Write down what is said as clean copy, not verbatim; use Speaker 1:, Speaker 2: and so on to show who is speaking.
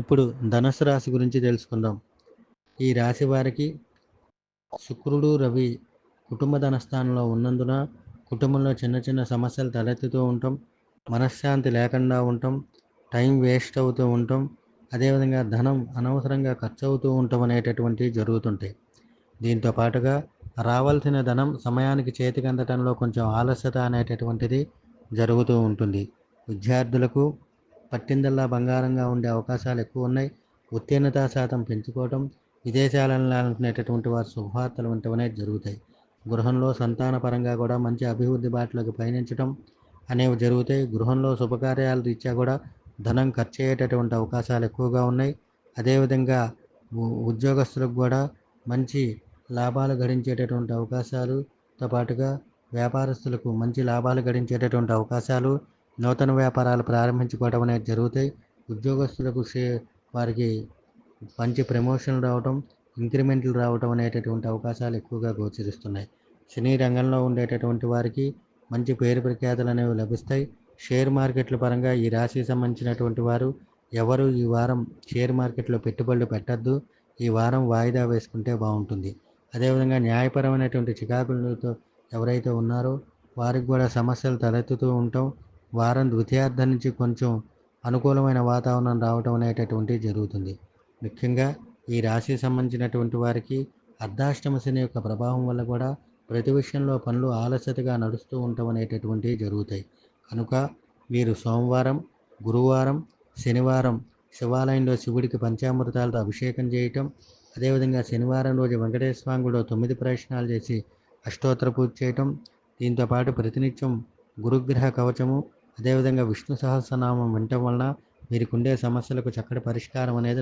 Speaker 1: ఇప్పుడు ధనుస్సు రాశి గురించి తెలుసుకుందాం. ఈ రాశి వారికి శుక్రుడు, రవి కుటుంబ ధనస్థానంలో ఉన్నందున కుటుంబంలో చిన్న చిన్న సమస్యలు తలెత్తుతూ ఉంటాం. మనశ్శాంతి లేకుండా ఉంటాం. టైం వేస్ట్ అవుతూ ఉంటాం. అదేవిధంగా ధనం అనవసరంగా ఖర్చు అవుతూ ఉంటాం అనేటటువంటివి జరుగుతుంటాయి. దీంతో పాటుగా రావాల్సిన ధనం సమయానికి చేతికి అందటంలో కొంచెం ఆలస్యత అనేటటువంటిది జరుగుతూ ఉంటుంది. విద్యార్థులకు పట్టిందల్లా బంగారంగా ఉండే అవకాశాలు ఎక్కువ ఉన్నాయి. ఉత్తీర్ణతా శాతం పెంచుకోవటం, విదేశాలను అనుకునేటటువంటి వారు శుభవార్తలు వినటం అనేది జరుగుతాయి. గృహంలో సంతాన పరంగా కూడా మంచి అభివృద్ధి బాటలోకి పయనించడం అనేవి జరుగుతాయి. గృహంలో శుభకార్యాల రీత్యా కూడా ధనం ఖర్చు అయ్యేటటువంటి అవకాశాలు ఎక్కువగా ఉన్నాయి. అదేవిధంగా ఉద్యోగస్తులకు కూడా మంచి లాభాలు గడించేటటువంటి అవకాశాలుతో పాటుగా వ్యాపారస్తులకు మంచి లాభాలు గడించేటటువంటి అవకాశాలు, నూతన వ్యాపారాలు ప్రారంభించుకోవడం అనేది జరుగుతాయి. ఉద్యోగస్తులకు వారికి మంచి ప్రమోషన్లు రావటం, ఇంక్రిమెంట్లు రావటం అనేటటువంటి అవకాశాలు ఎక్కువగా గోచరిస్తున్నాయి. సినీ రంగంలో ఉండేటటువంటి వారికి మంచి పేరు ప్రఖ్యాతులు అనేవి లభిస్తాయి. షేర్ మార్కెట్ల పరంగా ఈ రాశికి సంబంధించినటువంటి వారు ఎవరు ఈ వారం షేర్ మార్కెట్లో పెట్టుబడులు పెట్టద్దు. ఈ వారం వాయిదా వేసుకుంటే బాగుంటుంది. అదేవిధంగా న్యాయపరమైనటువంటి చికాకులతో ఎవరైతే ఉన్నారో వారికి కూడా సమస్యలు తలెత్తుతూ ఉంటాం. వారం ద్వితీయార్థం నుంచి కొంచెం అనుకూలమైన వాతావరణం రావటం అనేటటువంటిది జరుగుతుంది. ముఖ్యంగా ఈ రాశికి సంబంధించినటువంటి వారికి అర్ధాష్టమ శని యొక్క ప్రభావం వల్ల కూడా ప్రతి విషయంలో పనులు ఆలస్యతగా నడుస్తూ ఉండటం అనేటటువంటివి జరుగుతాయి. కనుక వీరు సోమవారం, గురువారం, శనివారం శివాలయంలో శివుడికి పంచామృతాలతో అభిషేకం చేయటం, అదేవిధంగా శనివారం రోజు వెంకటేశ్వర స్వామి గుడిలో 9 ప్రదక్షిణాలు చేసి అష్టోత్తర పూజ చేయటం, దీంతోపాటు ప్రతినిత్యం గురుగ్రహ కవచము, అదేవిధంగా విష్ణు సహస్రనామం వినటం వలన వీరికి ఉండే సమస్యలకు చక్కటి పరిష్కారం అనేది